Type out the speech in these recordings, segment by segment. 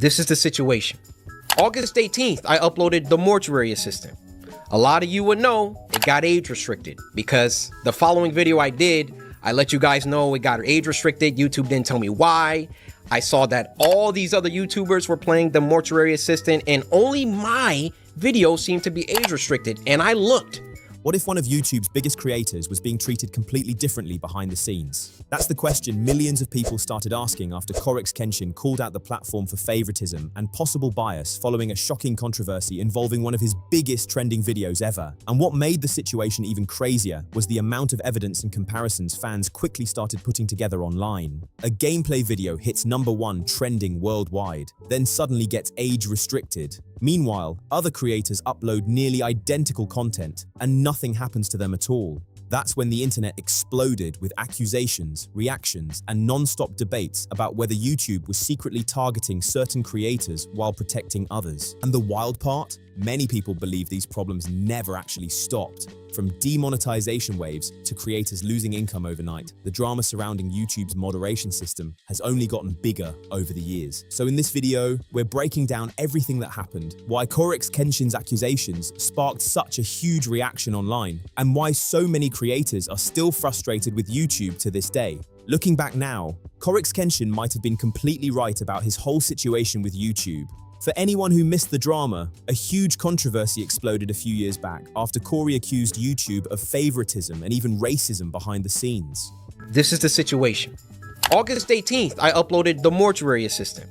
This is the situation. August 18th, I uploaded The Mortuary Assistant. A lot of you would know it got age restricted because the following video I did, I let you guys know it got age restricted. YouTube didn't tell me why. I saw that all these other YouTubers were playing The Mortuary Assistant and only my video seemed to be age restricted, and I looked. What if one of YouTube's biggest creators was being treated completely differently behind the scenes? That's the question millions of people started asking after CoryxKenshin called out the platform for favoritism and possible bias following a shocking controversy involving one of his biggest trending videos ever. And what made the situation even crazier was the amount of evidence and comparisons fans quickly started putting together online. A gameplay video hits #1 trending worldwide, then suddenly gets age restricted. Meanwhile, other creators upload nearly identical content and nothing happens to them at all. That's when the internet exploded with accusations, reactions, and non-stop debates about whether YouTube was secretly targeting certain creators while protecting others. And the wild part? Many people believe these problems never actually stopped. From demonetization waves to creators losing income overnight, the drama surrounding YouTube's moderation system has only gotten bigger over the years. So in this video, we're breaking down everything that happened, why CoryxKenshin's accusations sparked such a huge reaction online, and why so many creators are still frustrated with YouTube to this day. Looking back now, CoryxKenshin might have been completely right about his whole situation with YouTube. For anyone who missed the drama, a huge controversy exploded a few years back after Cory accused YouTube of favoritism and even racism behind the scenes. This is the situation. August 18th, I uploaded The Mortuary Assistant.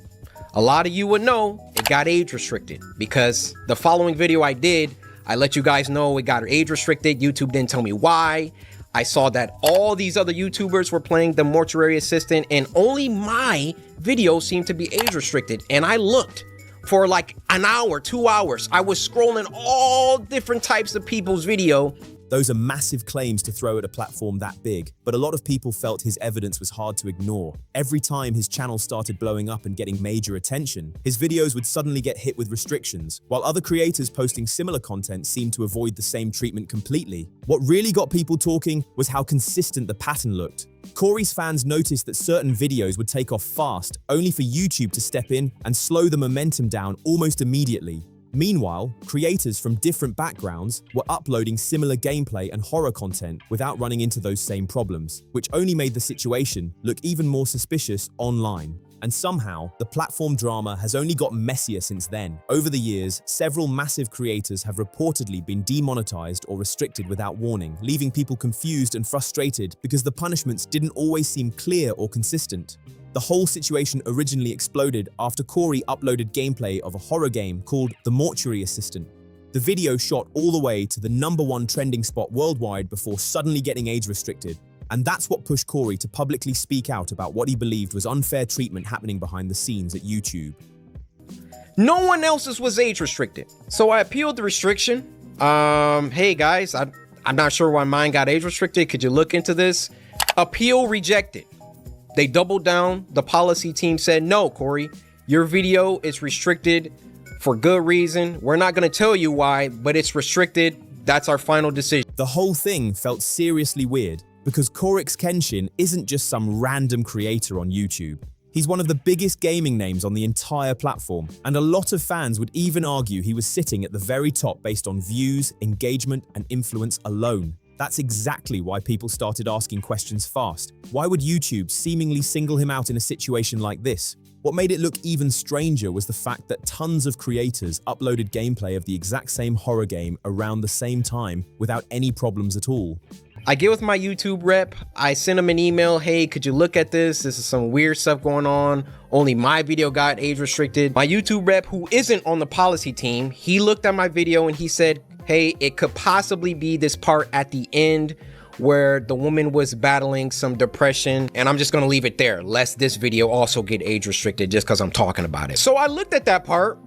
A lot of you would know it got age restricted because the following video I did, I let you guys know it got age restricted. YouTube didn't tell me why. I saw that all these other YouTubers were playing The Mortuary Assistant and only my video seemed to be age restricted, and I looked. For like an hour, 2 hours, I was scrolling all different types of people's video. Those are massive claims to throw at a platform that big, but a lot of people felt his evidence was hard to ignore. Every time his channel started blowing up and getting major attention, his videos would suddenly get hit with restrictions, while other creators posting similar content seemed to avoid the same treatment completely. What really got people talking was how consistent the pattern looked. Cory's fans noticed that certain videos would take off fast, only for YouTube to step in and slow the momentum down almost immediately. Meanwhile, creators from different backgrounds were uploading similar gameplay and horror content without running into those same problems, which only made the situation look even more suspicious online. And somehow, the platform drama has only got messier since then. Over the years, several massive creators have reportedly been demonetized or restricted without warning, leaving people confused and frustrated because the punishments didn't always seem clear or consistent. The whole situation originally exploded after Cory uploaded gameplay of a horror game called The Mortuary Assistant. The video shot all the way to the #1 trending spot worldwide before suddenly getting age restricted. And that's what pushed Cory to publicly speak out about what he believed was unfair treatment happening behind the scenes at YouTube. No one else's was age restricted. So I appealed the restriction. Hey guys, I'm not sure why mine got age restricted. Could you look into this? Appeal rejected. They doubled down. The policy team said, no, Cory, your video is restricted for good reason. We're not going to tell you why, but it's restricted. That's our final decision. The whole thing felt seriously weird because CoryxKenshin isn't just some random creator on YouTube. He's one of the biggest gaming names on the entire platform, and a lot of fans would even argue he was sitting at the very top based on views, engagement, and influence alone. That's exactly why people started asking questions fast. Why would YouTube seemingly single him out in a situation like this? What made it look even stranger was the fact that tons of creators uploaded gameplay of the exact same horror game around the same time without any problems at all. I get with my YouTube rep, I send him an email, hey, could you look at this? This is some weird stuff going on. Only my video got age restricted. My YouTube rep, who isn't on the policy team, he looked at my video and he said, hey, it could possibly be this part at the end where the woman was battling some depression, and I'm just gonna leave it there, lest this video also get age restricted just because I'm talking about it. So I looked at that part.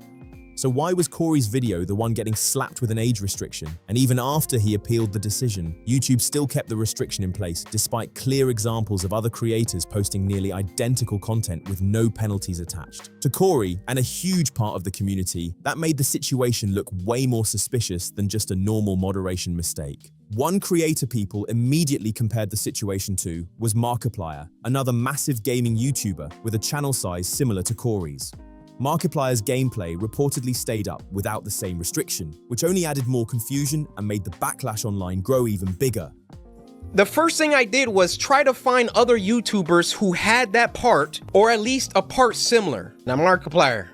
So why was Cory's video the one getting slapped with an age restriction? And even after he appealed the decision, YouTube still kept the restriction in place, despite clear examples of other creators posting nearly identical content with no penalties attached. To Cory, and a huge part of the community, that made the situation look way more suspicious than just a normal moderation mistake. One creator people immediately compared the situation to was Markiplier, another massive gaming YouTuber with a channel size similar to Cory's. Markiplier's gameplay reportedly stayed up without the same restriction, which only added more confusion and made the backlash online grow even bigger. The first thing I did was try to find other YouTubers who had that part, or at least a part similar. Now, Markiplier,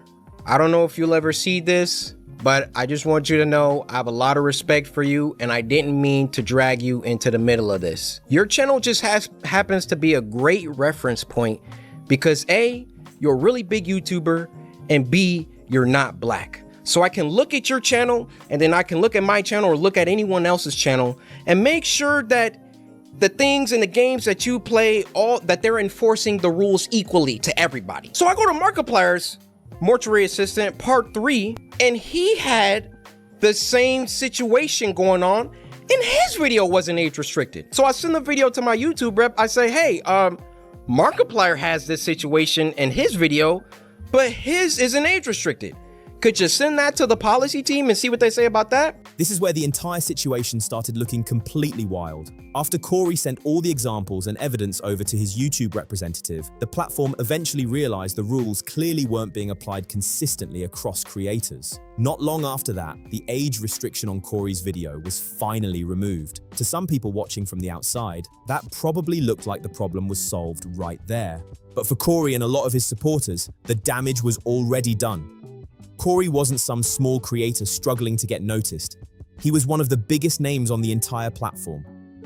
I don't know if you'll ever see this, but I just want you to know I have a lot of respect for you, and I didn't mean to drag you into the middle of this. Your channel just happens to be a great reference point because A, you're a really big YouTuber, and B, you're not black. So I can look at your channel, and then I can look at my channel or look at anyone else's channel and make sure that the things and the games that you play, that they're enforcing the rules equally to everybody. So I go to Markiplier's Mortuary Assistant Part 3, and he had the same situation going on, and his video wasn't age restricted. So I send the video to my YouTube rep. I say, hey, Markiplier has this situation in his video, but his isn't age restricted. Could you send that to the policy team and see what they say about that? This is where the entire situation started looking completely wild. After Cory sent all the examples and evidence over to his YouTube representative, the platform eventually realized the rules clearly weren't being applied consistently across creators. Not long after that, the age restriction on Cory's video was finally removed. To some people watching from the outside, that probably looked like the problem was solved right there. But for Cory and a lot of his supporters, the damage was already done. Cory wasn't some small creator struggling to get noticed. He was one of the biggest names on the entire platform.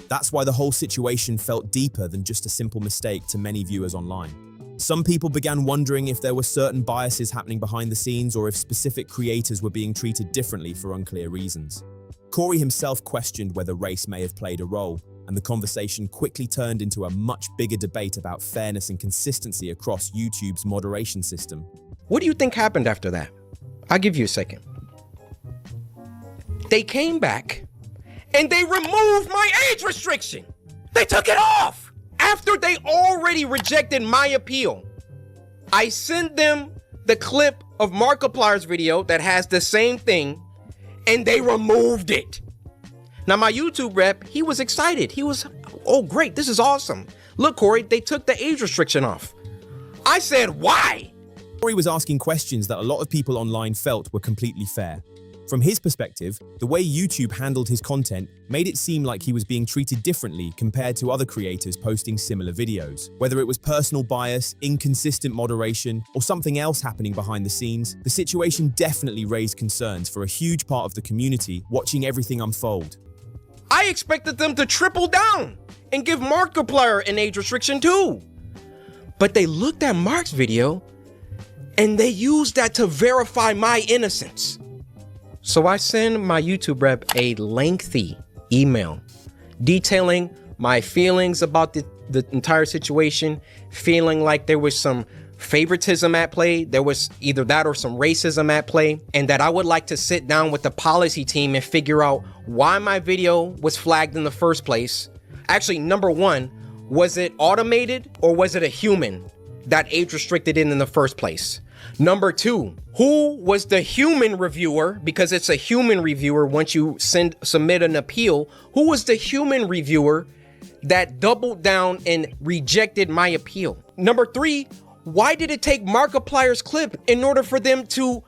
That's why the whole situation felt deeper than just a simple mistake to many viewers online. Some people began wondering if there were certain biases happening behind the scenes or if specific creators were being treated differently for unclear reasons. Cory himself questioned whether race may have played a role, and the conversation quickly turned into a much bigger debate about fairness and consistency across YouTube's moderation system. What do you think happened after that? I'll give you a second. They came back and they removed my age restriction. They took it off after they already rejected my appeal. I sent them the clip of Markiplier's video that has the same thing, and they removed it. Now, my YouTube rep, he was excited. He was, oh, great, this is awesome. Look, Cory, they took the age restriction off. I said, why? Cory was asking questions that a lot of people online felt were completely fair. From his perspective, the way YouTube handled his content made it seem like he was being treated differently compared to other creators posting similar videos. Whether it was personal bias, inconsistent moderation, or something else happening behind the scenes, the situation definitely raised concerns for a huge part of the community watching everything unfold. I expected them to triple down and give Markiplier an age restriction too. But they looked at Mark's video and they used that to verify my innocence. So I send my YouTube rep a lengthy email detailing my feelings about the entire situation, feeling like there was some favoritism at play, there was either that or some racism at play, and that I would like to sit down with the policy team and figure out why my video was flagged in the first place. Actually, number one, was it automated or was it a human that age restricted it in the first place? Number two, who was the human reviewer? Because it's a human reviewer once you submit an appeal. Who was the human reviewer that doubled down and rejected my appeal? Number three, why did it take Markiplier's clip in order for them to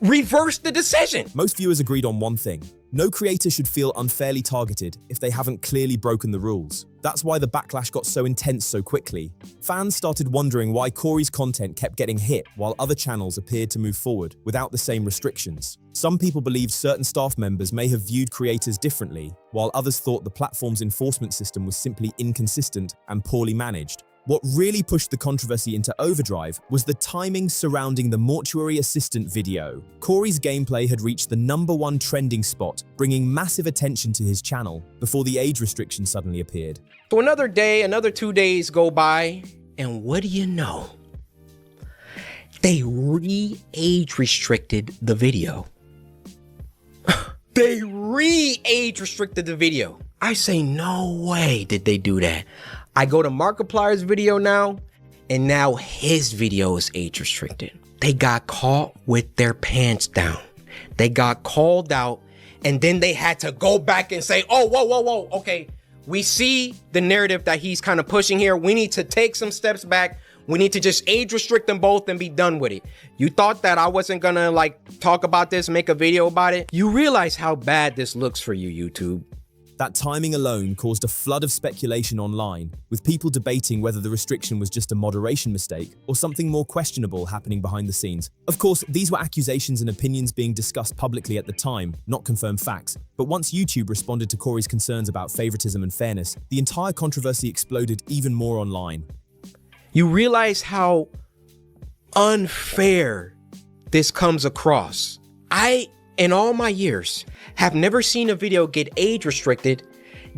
reverse the decision? Most viewers agreed on one thing. No creator should feel unfairly targeted if they haven't clearly broken the rules. That's why the backlash got so intense so quickly. Fans started wondering why Cory's content kept getting hit while other channels appeared to move forward without the same restrictions. Some people believed certain staff members may have viewed creators differently, while others thought the platform's enforcement system was simply inconsistent and poorly managed. What really pushed the controversy into overdrive was the timing surrounding the Mortuary Assistant video. Cory's gameplay had reached the #1 trending spot, bringing massive attention to his channel before the age restriction suddenly appeared. So another day, another 2 days go by, and what do you know? They re-age restricted the video. They re-age restricted the video. I say, no way did they do that. I go to Markiplier's video now, and now his video is age restricted. They got caught with their pants down. They got called out, and then they had to go back and say, oh, whoa, okay. We see the narrative that he's kind of pushing here. We need to take some steps back. We need to just age restrict them both and be done with it. You thought that I wasn't gonna like talk about this, make a video about it? You realize how bad this looks for you, YouTube. That timing alone caused a flood of speculation online, with people debating whether the restriction was just a moderation mistake or something more questionable happening behind the scenes. Of course, these were accusations and opinions being discussed publicly at the time, not confirmed facts. But once YouTube responded to Cory's concerns about favoritism and fairness, the entire controversy exploded even more online. You realize how unfair this comes across. In all my years, have never seen a video get age restricted,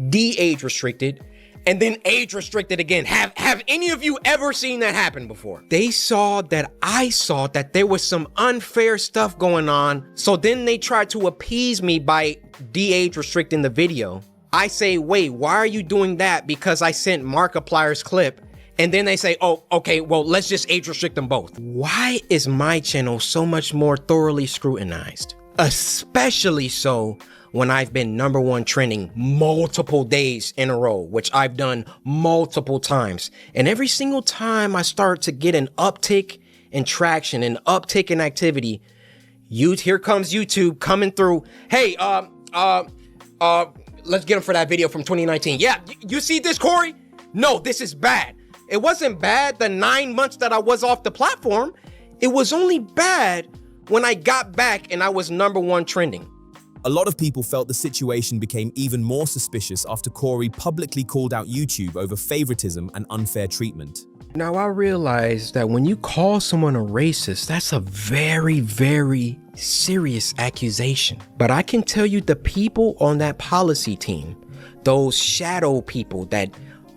de-age restricted, and then age restricted again. Have any of you ever seen that happen before? They saw that I saw that there was some unfair stuff going on, so then they tried to appease me by de-age restricting the video. I say, wait, why are you doing that? Because I sent Markiplier's clip. And then they say, oh, okay, well, let's just age restrict them both. Why is my channel so much more thoroughly scrutinized? Especially so when I've been #1 trending multiple days in a row, which I've done multiple times. And every single time I start to get an uptick in traction, an uptick in activity, here comes YouTube coming through. Hey, let's get him for that video from 2019. Yeah, you see this, Cory? No, this is bad. It wasn't bad the 9 months that I was off the platform. It was only bad when I got back and I was #1 trending. A lot of people felt the situation became even more suspicious after Cory publicly called out YouTube over favoritism and unfair treatment. Now I realize that when you call someone a racist, that's a very, very serious accusation. But I can tell you the people on that policy team, those shadow people that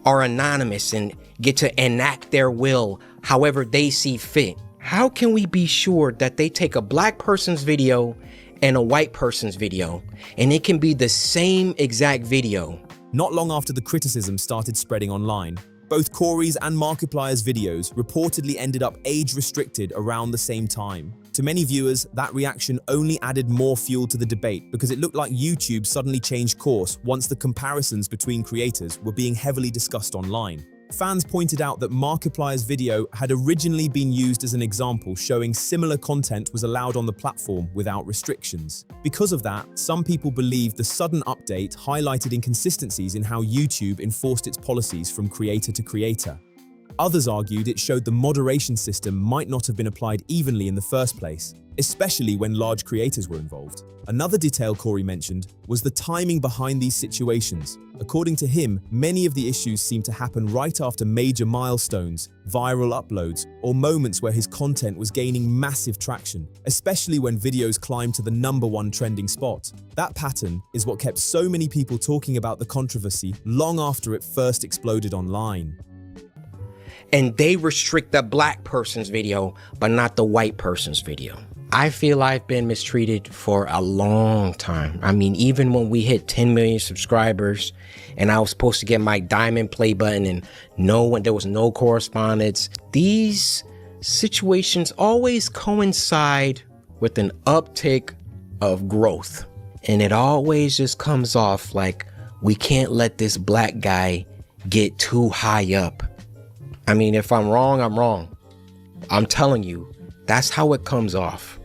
are anonymous and get to enact their will however they see fit. How can we be sure that they take a black person's video and a white person's video, and it can be the same exact video? Not long after the criticism started spreading online, both Cory's and Markiplier's videos reportedly ended up age-restricted around the same time. To many viewers, that reaction only added more fuel to the debate because it looked like YouTube suddenly changed course once the comparisons between creators were being heavily discussed online. Fans pointed out that Markiplier's video had originally been used as an example showing similar content was allowed on the platform without restrictions. Because of that, some people believed the sudden update highlighted inconsistencies in how YouTube enforced its policies from creator to creator. Others argued it showed the moderation system might not have been applied evenly in the first place, especially when large creators were involved. Another detail Cory mentioned was the timing behind these situations. According to him, many of the issues seemed to happen right after major milestones, viral uploads, or moments where his content was gaining massive traction, especially when videos climbed to the #1 trending spot. That pattern is what kept so many people talking about the controversy long after it first exploded online. And they restrict the black person's video, but not the white person's video. I feel I've been mistreated for a long time. I mean, even when we hit 10 million subscribers and I was supposed to get my diamond play button and there was no correspondence, these situations always coincide with an uptick of growth. And it always just comes off like, we can't let this black guy get too high up. I mean, if I'm wrong, I'm wrong. I'm telling you, that's how it comes off.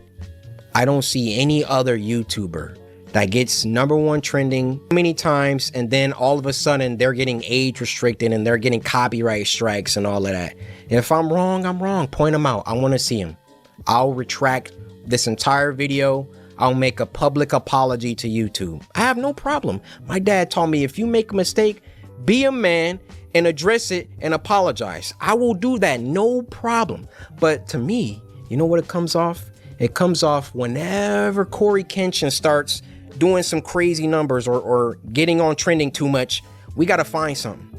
I don't see any other YouTuber that gets #1 trending many times and then all of a sudden they're getting age restricted and they're getting copyright strikes and all of that. If I'm wrong, I'm wrong. Point them out. I want to see them. I'll retract this entire video. I'll make a public apology to YouTube. I have no problem. My dad taught me if you make a mistake, be a man and address it and apologize. I will do that, no problem. But to me, you know what it comes off? It comes off whenever CoryxKenshin starts doing some crazy numbers or getting on trending too much. We got to find something.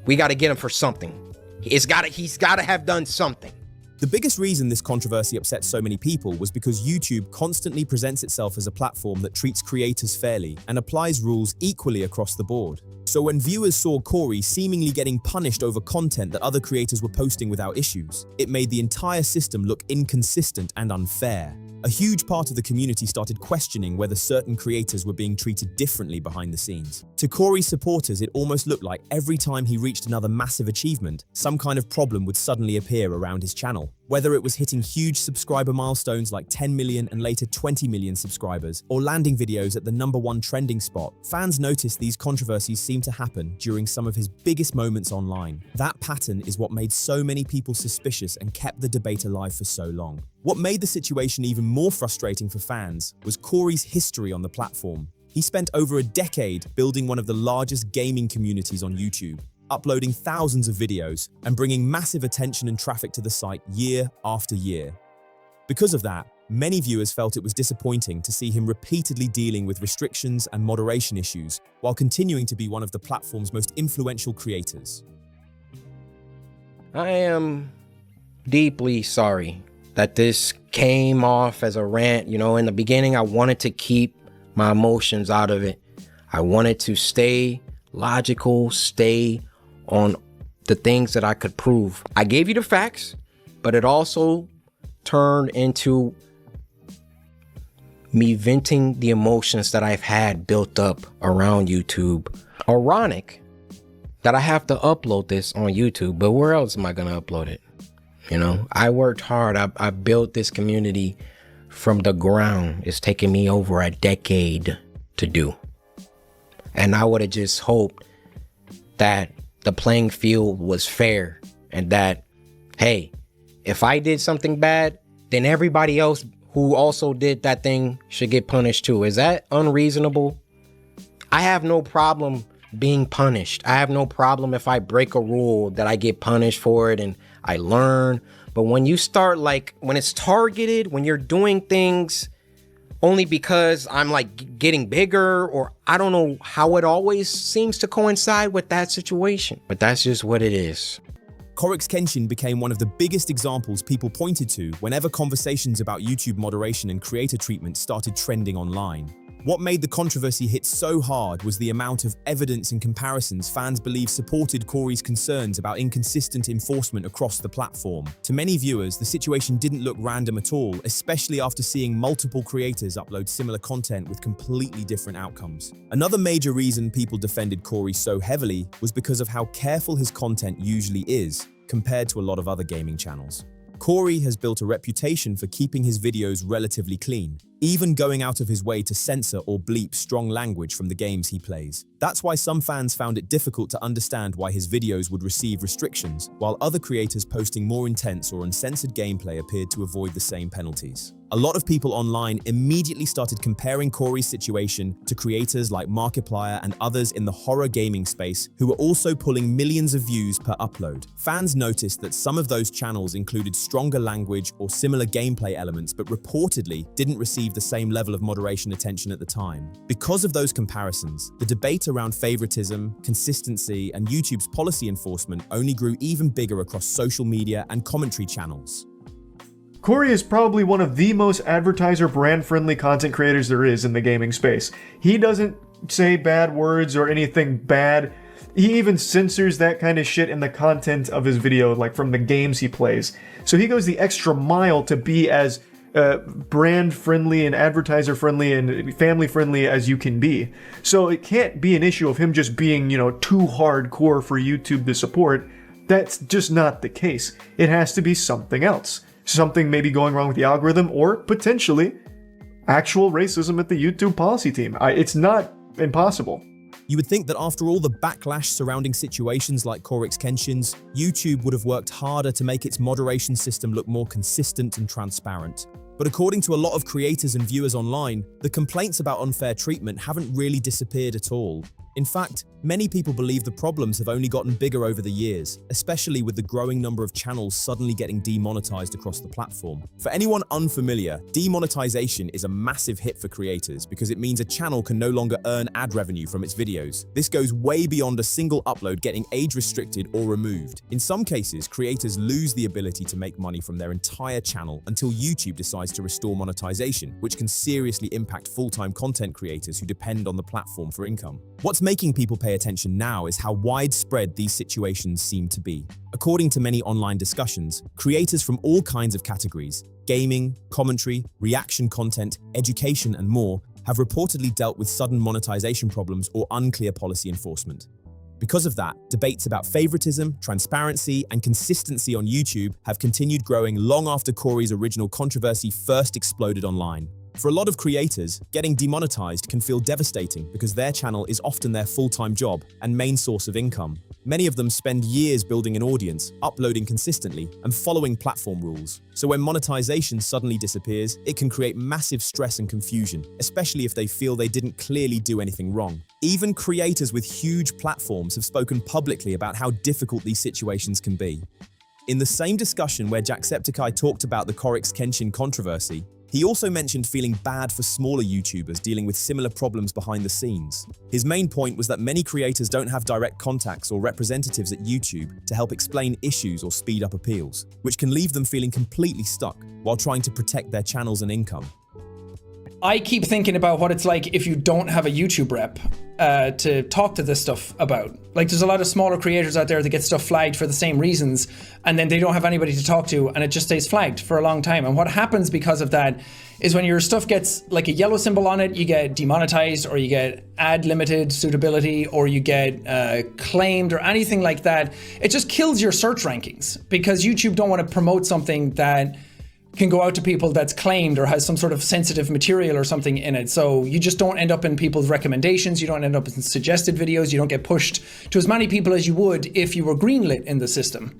We got to get him for something. He's got to have done something. The biggest reason this controversy upset so many people was because YouTube constantly presents itself as a platform that treats creators fairly and applies rules equally across the board. So when viewers saw Cory seemingly getting punished over content that other creators were posting without issues, it made the entire system look inconsistent and unfair. a huge part of the community started questioning whether certain creators were being treated differently behind the scenes. To Cory's supporters, it almost looked like every time he reached another massive achievement, some kind of problem would suddenly appear around his channel. Whether it was hitting huge subscriber milestones like 10 million and later 20 million subscribers, or landing videos at the #1 trending spot, fans noticed these controversies seemed to happen during some of his biggest moments online. That pattern is what made so many people suspicious and kept the debate alive for so long. What made the situation even more frustrating for fans was Cory's history on the platform. He spent over a decade building one of the largest gaming communities on YouTube, uploading thousands of videos and bringing massive attention and traffic to the site year after year. Because of that, many viewers felt it was disappointing to see him repeatedly dealing with restrictions and moderation issues while continuing to be one of the platform's most influential creators. I am deeply sorry that this came off as a rant. You know, in the beginning, I wanted to keep my emotions out of it. I wanted to stay logical, stay on the things that I could prove. I gave you the facts, but it also turned into me venting the emotions that I've had built up around YouTube. Ironic that I have to upload this on YouTube, but where else am I gonna upload it? You know, I worked hard. I built this community from the ground. It's taken me over a decade to do. And I would have just hoped that the playing field was fair and that, hey, if I did something bad, then everybody else who also did that thing should get punished too. Is that unreasonable? I have no problem being punished. I have no problem if I break a rule that I get punished for it and I learn. But when you start when it's targeted, when you're doing things only because I'm getting bigger, or I don't know how it always seems to coincide with that situation, but that's just what it is. CoryxKenshin became one of the biggest examples people pointed to whenever conversations about YouTube moderation and creator treatment started trending online. What made the controversy hit so hard was the amount of evidence and comparisons fans believe supported Cory's concerns about inconsistent enforcement across the platform. To many viewers, the situation didn't look random at all, especially after seeing multiple creators upload similar content with completely different outcomes. Another major reason people defended Cory so heavily was because of how careful his content usually is, compared to a lot of other gaming channels. Cory has built a reputation for keeping his videos relatively clean, even going out of his way to censor or bleep strong language from the games he plays. That's why some fans found it difficult to understand why his videos would receive restrictions, while other creators posting more intense or uncensored gameplay appeared to avoid the same penalties. A lot of people online immediately started comparing Cory's situation to creators like Markiplier and others in the horror gaming space who were also pulling millions of views per upload. Fans noticed that some of those channels included stronger language or similar gameplay elements, but reportedly didn't receive the same level of moderation attention at the time. Because of those comparisons, the debate around favoritism, consistency, and YouTube's policy enforcement only grew even bigger across social media and commentary channels. Cory is probably one of the most advertiser brand-friendly content creators there is in the gaming space. He doesn't say bad words or anything bad. He even censors that kind of shit in the content of his video, like from the games he plays. So he goes the extra mile to be as brand-friendly and advertiser-friendly and family-friendly as you can be. So it can't be an issue of him just being, too hardcore for YouTube to support. That's just not the case. It has to be something else. Something maybe going wrong with the algorithm, or potentially actual racism at the YouTube policy team. It's not impossible. You would think that after all the backlash surrounding situations like CoryxKenshin's, YouTube would have worked harder to make its moderation system look more consistent and transparent. But according to a lot of creators and viewers online, the complaints about unfair treatment haven't really disappeared at all. In fact, many people believe the problems have only gotten bigger over the years, especially with the growing number of channels suddenly getting demonetized across the platform. For anyone unfamiliar, demonetization is a massive hit for creators because it means a channel can no longer earn ad revenue from its videos. This goes way beyond a single upload getting age restricted or removed. In some cases, creators lose the ability to make money from their entire channel until YouTube decides to restore monetization, which can seriously impact full-time content creators who depend on the platform for income. What's making people pay attention now is how widespread these situations seem to be. According to many online discussions, creators from all kinds of categories, gaming, commentary, reaction content, education, and more, have reportedly dealt with sudden monetization problems or unclear policy enforcement. Because of that, debates about favoritism, transparency, and consistency on YouTube have continued growing long after Cory's original controversy first exploded online. For a lot of creators, getting demonetized can feel devastating because their channel is often their full-time job and main source of income. Many of them spend years building an audience, uploading consistently, and following platform rules. So when monetization suddenly disappears, it can create massive stress and confusion, especially if they feel they didn't clearly do anything wrong. Even creators with huge platforms have spoken publicly about how difficult these situations can be. In the same discussion where Jacksepticeye talked about the CoryxKenshin controversy, he also mentioned feeling bad for smaller YouTubers dealing with similar problems behind the scenes. His main point was that many creators don't have direct contacts or representatives at YouTube to help explain issues or speed up appeals, which can leave them feeling completely stuck while trying to protect their channels and income. I keep thinking about what it's like if you don't have a YouTube rep to talk to this stuff about. Like, there's a lot of smaller creators out there that get stuff flagged for the same reasons, and then they don't have anybody to talk to, and it just stays flagged for a long time. And what happens because of that is when your stuff gets like a yellow symbol on it, you get demonetized, or you get ad limited suitability, or you get claimed, or anything like that. It just kills your search rankings because YouTube don't want to promote something that can go out to people that's claimed or has some sort of sensitive material or something in it. So you just don't end up in people's recommendations, you don't end up in suggested videos, you don't get pushed to as many people as you would if you were greenlit in the system.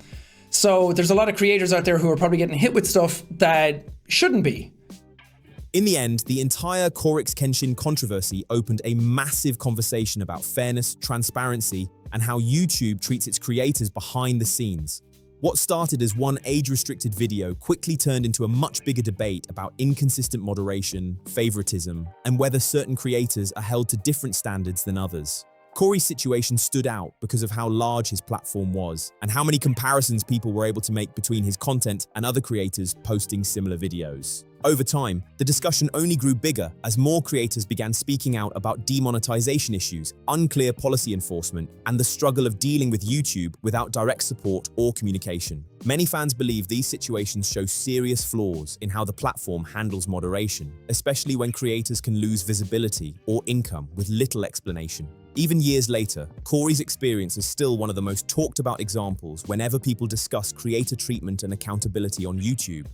So there's a lot of creators out there who are probably getting hit with stuff that shouldn't be. In the end, the entire CoryxKenshin controversy opened a massive conversation about fairness, transparency, and how YouTube treats its creators behind the scenes. What started as one age-restricted video quickly turned into a much bigger debate about inconsistent moderation, favoritism, and whether certain creators are held to different standards than others. Cory's situation stood out because of how large his platform was and how many comparisons people were able to make between his content and other creators posting similar videos. Over time, the discussion only grew bigger as more creators began speaking out about demonetization issues, unclear policy enforcement, and the struggle of dealing with YouTube without direct support or communication. Many fans believe these situations show serious flaws in how the platform handles moderation, especially when creators can lose visibility or income with little explanation. Even years later, Cory's experience is still one of the most talked about examples whenever people discuss creator treatment and accountability on YouTube.